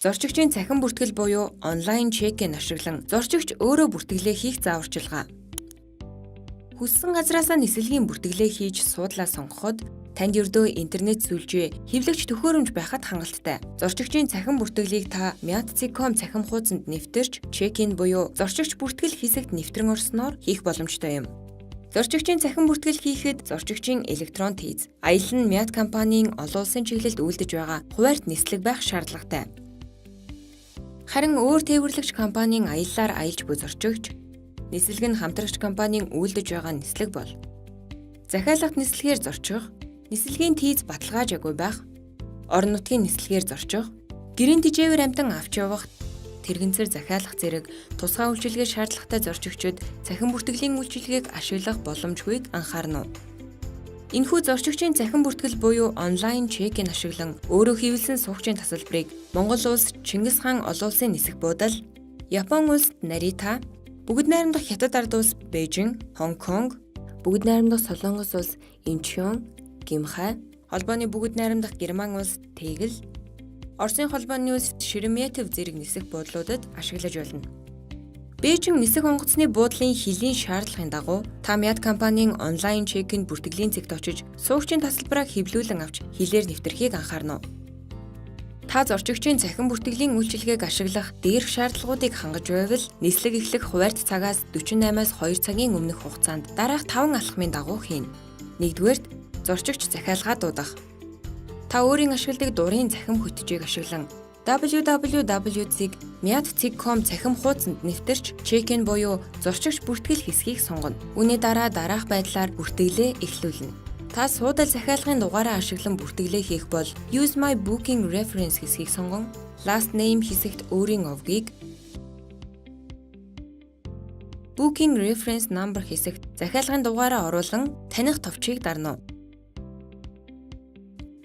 Зорчигчийн цахим бүртгэл буюу онлайн чек-ин ашиглан зорчигч өөрөө бүртгэлээ хийх зааварчилгаа. Хүссэн газраасаа нислэгийн бүртгэлээ хийж суудлаа сонгоход танд ердөө интернет сүлжээ хэвлэгч төхөөрөмж байхад хангалттай. Зорчигчийн цахим бүртгэлийг та Myat.com цахим хуудсанд нэвтэрч чек-ин буюу зорчигч бүртгэл хэсэгт нэвтрэн орсноор хийх боломжтой юм. Зорчигчийн цахим бүртгэл хийхэд зорчигчийн электрон тийз, аялал нь Myat компанийн олон улсын чиглэлд үйлдэж байгаа хуваарьт нислэг байх шаардлагатай. Харин өөр тээвэрлэгч компанийн аяллаар аялж буй зорчигч, нислэг нь хамтрагч компанийн үйлдэж байгаа нислэг бол захиалгат нислэгээр зорчих, нислэгийн тийз баталгаажаагүй байх, орон нутгийн нислэгээр зорчих, гэрийн тэжээвэр амтан авч явах, тэрэгэнцэр захиалах зэрэг тусгай үйлчилгээ шаардлагатай зорчигчид цахим бүртгэлийн үйлчилгээг ашиглах боломжгүйг анхаарна уу? Энэхүү зорчигчийн цахим бүртгэл буюу онлайн чек-ин ашиглан өөрөө хийвэлсэн суугчийн тасалбарыг Монгол улс Чингис хаан олон улсын нисэх буудал, Япон улсад Нарита, бүгд найрамдах Хятад ард улс Бээжин, Хонконг, бүгд найрамдах Солонгос улс Инчхон, Гимхай, холбооны бүгд найрамдах Герман улс Tegel, Оросын холбооны улс Шереметьев зэрэг нисэх буудлуудад ашиглаж болно. Бээжин нисэх онгоцны буудлын хилийн шаардлагын дагуу та Myat компанийн онлайн чек-ин бүртгэлийн цэгт очиж суугчийн тасалбараа хэвлүүлэн авч хилээр нэвтрэхийг анхаарна уу? Та зорчигчийн цахим бүртгэлийн үйлчилгээг ашиглах дээрх шаардлагуудыг хангаж байвал нислэг эхлэх хуваарьт цагаас 48-аас 2 цагийн өмнөх хугацаанд дараах 5 алхмын дагуу хийн. 1-р зорчигч захиалгаа дуудах. Та өөрийн ашигладаг дурын цахим хөтжийг ашиглан www.myat.com цахим хуудсанд нэвтэрч чек-ин буюу зорчигч бүртгэл хэсгийг сонгоно. Үүний дараа дараах байдлаар бүртгэлээ эхлүүлнэ. Та суудал захиалгын дугаараа ашиглан бүртгэлээ хийх бол Use my booking reference хэсгийг сонгон last name хэсэгт өөрийн овгийг, booking reference number хэсэгт захиалгын дугаараа оруулан таних товчийг дарна.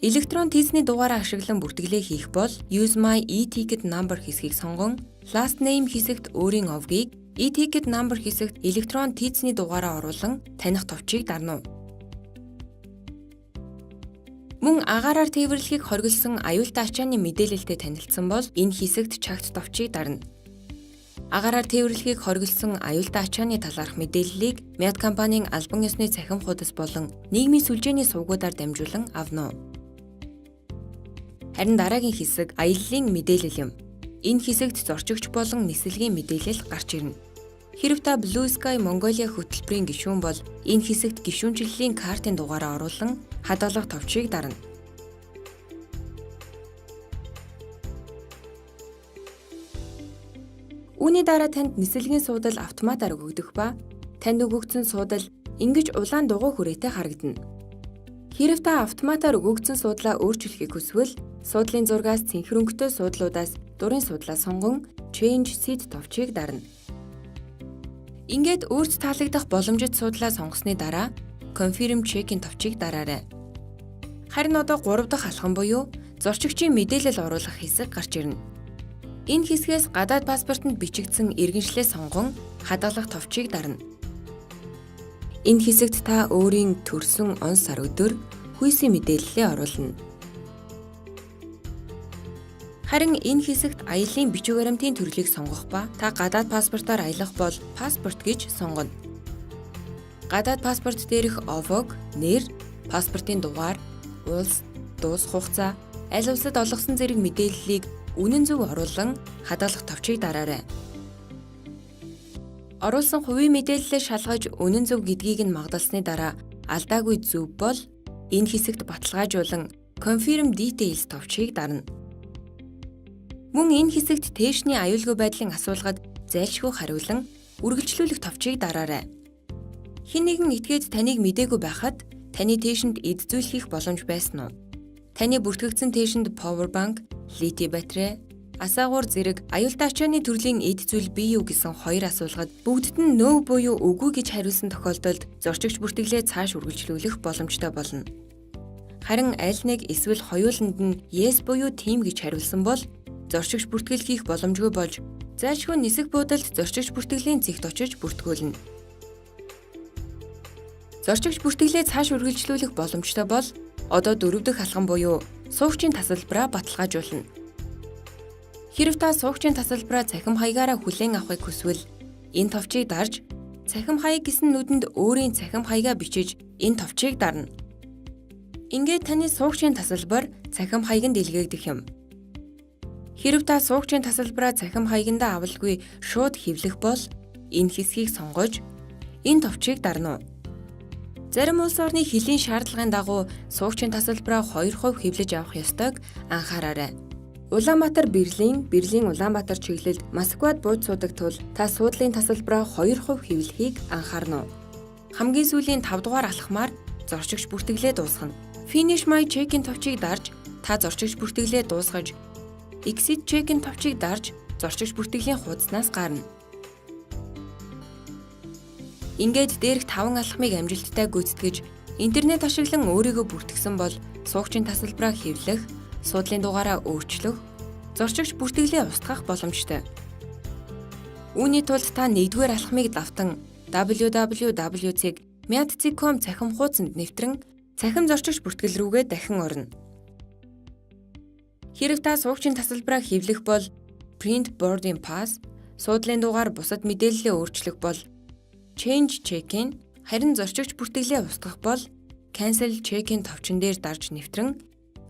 Электрон тийзний дугаараа ашиглан бүртгэлээ хийх бол Use my e-ticket number хэсгийг сонгон last name хэсэгт өөрийн овгийг, e-ticket number хэсэгт электрон тийзний дугаараа оруулан таних товчийг дарна. Мөн агаараар тээвэрлэхийг хориглосон аюултай ачааны мэдээлэлтэй танилцсан бол энэ хэсэгт чагт товчийг дарна. Агаараар тээвэрлэхийг хориглосон аюултай ачааны талаарх мэдээллийг Myat компанийн албан ёсны цахим хуудас болон нийгмийн сүлжээний сувгуудаар дамжуулан авна. Харин дараагийн хэсэг аяллаа мэдээлэл юм. Энэ хэсэгт зорчигч болон нислэгийн мэдээлэл гарч ирнэ. Хэрэв та Blue Sky Mongolia хөтөлбөрийн гишүүн бол энэ хэсэгт гишүүнчлэлийн картын дугаараа оруулан хадгалах товчийг дарна. Үүний дараа танд нислэгийн суудал автоматар өгөгдөх ба танд өгөгдсөн суудал ингэж улаан дугуй хүрээтэй харагдана. Хэрэв та автоматар өгөгдсөн суудлаа өөрчилөхийг хүсвэл суудлын зургаас цэнхэр өнгөтэй суудлуудаас дурын суудлаа сонгон Change Seat товчийг дарна. Ингээд өөрт таалагдах боломжит суудлаа сонгосны дараа Confirm Check-in товчийг дараарай. Харин одоо 3 дахь алхам буюу зорчигчийн мэдээлэл оруулах хэсэг гарч ирнэ. Энэ хэсгээс гадаад паспортод бичигдсэн иргэншлээ сонгон хадгалах товчийг дарна. Энэ хэсэгт та өөрийн төрсөн он сар өдөр хүйсийн мэдээллээ оруулна. Харин энэ хэсэгт аяллаа бичиг баримтын төрлийг сонгох ба та гадаад паспортоор аялах бол паспорт гэж сонгоно. Гадаад паспорт дээрх овог, нэр, паспортын дугаар, улс, дуус хугацаа, аль улсад олгосон зэрэг мэдээллийг үнэн зөв оруулан хадгалах товчийг дараарай. Оруулсан хувийн мэдээллээ шалгаж үнэн зөв гэдгийг нь магдалсны дараа алдаагүй зөв бол энэ хэсэгт баталгаажуулан Confirm Details товчийг дарна. Мөн энэ хэсэгт тээшний аюулгүй байдлын асуулгад зайлшгүй хариулан үргэлжлүүлэх товчийг дараарай. Хэн нэгэн этгээд таныг мэдээгүй байхад таны тээшинд эд зүйл хийх боломж байсан уу? Таны бүртгэгдсэн тээшинд power bank, литий батарей, асаагуур зэрэг аюултай ачааны төрлийн эд зүйл бий юу гэсэн 2 асуулгад бүгдд нь no буюу үгүй гэж хариулсан тохиолдолд зорчигч бүртгэлээ цааш үргэлжлүүлэх боломжтой болно. Харин аль нэг эсвэл хоёуланд нь yes буюу тийм гэж хариулсан бол зорчигч бүртгэл хийх боломжгүй болж зайлшгүй нисэх буудалд зорчигч бүртгэлийн цэгт очиж бүртгүүлнэ. Зорчигч бүртгэлээ цааш үргэлжлүүлэх боломжтой бол одоо 4 дахь алхам буюу суугчийн тасалбараа баталгаажуулна. Хэрэв та суугчийн тасалбараа цахим хаягаараа хүлээн авахыг хүсвэл энэ товчийг дарж цахим хаяг гэсэн нүдэнд өөрийн цахим хаягаа бичиж энэ товчийг дарна. Ингээд таны суугчийн тасалбар цахим хаяганд илгээгдэх юм. Хэрэв та суугчийн тасалбараа цахим хаягандаа авалгүй шууд хэвлэх бол энэ хэсгийг сонгож энэ товчийг дарна уу? Зарим улс орны хилийн шаардлагын дагуу суугчийн тасалбараа 2% хэвлэж авах ёстойг анхаараарай. Улаанбаатар Берлин, Берлин Улаанбаатар чиглэлд Москвад бууж суудаг тул та суудлын тасалбараа 2% хэвлэхийг анхаарна уу? Хамгийн сүүлийн 5 дугаар алхмаар зорчигч бүртгэлээ дуусгана. Finish my check-in товчийг дарж та зорчигч бүртгэлээ дуусгаж Exit check-in товчийг дарж зорчигч бүртгэлийн хуудаснаас гарна. Ингээд дээрх 5 алхмыг амжилттай гүйцэтгэж интернет ашиглан өөрийгөө бүртгэсэн бол суугчийн тасалбараа хэвлэх, суудлын дугаараа өөрчлөх, зорчигч бүртгэлээ устгах боломжтой. Үүний тулд та 1-р алхмыг давтан www.myat.com цахим хуудсанд нэвтрэн цахим зорчигч бүртгэл рүүгээ дахин орно. Хэрэв та суугчийн тасалбараа хэвлэх бол Print Boarding Pass, суудлын дугаар бусад мэдээллээ өөрчлөх бол Change Check-in, харин зорчигч бүртгэлээ устгах бол Cancel Check-in товчон дээр дарж нэвтрэн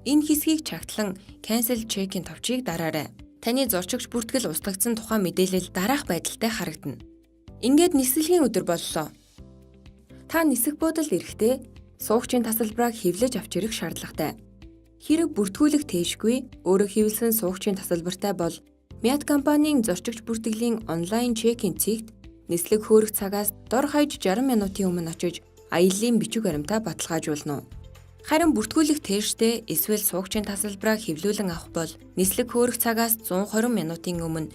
энэ хэсгийг чагтлан Cancel Check-in товчийг дараарай. Таны зорчигч бүртгэл устгагдсан тухайн мэдээлэл дараах байдалтай харагдана. Ингээд нислэгийн өдөр боллоо. Та нисэх буудалд ирэхдээ суугчийн тасалбараа хэвлэж авч ирэх шаардлагатай. Хэрэг бүртгүүлэх тээшгүй өөрөө хэвлсэн суугчийн тасалбартай бол Myat компанийн зорчигч бүртгэлийн онлайн чек-ин цэгт нислэг хөөрөх цагаас дор хаяж 60 минутын өмнө очиж аяллаа бичиг баримтаа баталгаажуулна уу? Харин бүртгүүлэх тээштэй эсвэл суугчийн тасалбараа хэвлүүлэн авах бол нислэг хөөрөх цагаас 120 минутын өмнө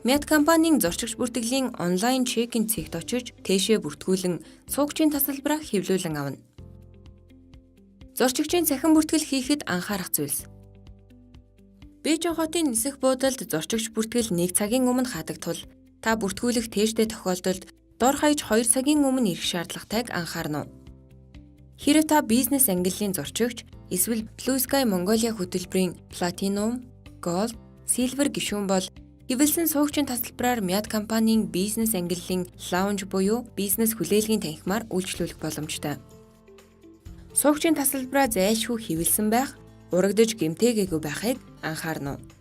Myat компанийн зорчигч бүртгэлийн онлайн чек-ин цэгт очиж тээшээ бүртгүүлэн суугчийн тасалбараа хэвлүүлэн авна. Зорчигчийн цахим бүртгэл хийхэд анхаарах зүйлс. Бээжин хотын нисэх буудалд зорчигч бүртгэл 1 цагийн өмнө хаадаг тул та бүртгүүлэх тээштэй тохиолдолд дор хаяж 2 цагийн өмнө ирэх шаардлагатайг анхаарна уу? Хэрэв та бизнес ангиллын зорчигч эсвэл Blue Sky Mongolia хөтөлбөрийн Platinum, Gold, Silver гишүүн бол хэвлсэн суугчийн тасалбараар Myat компанийн бизнес ангиллын лаунж буюу бизнес хүлээлгийн танхимаар үйлчлүүлэх боломжтой. Суугчийн тасалбараа зайлшгүй хэвлсэн байх, урагдж гэмтээгээгүй байхыг анхаарна уу?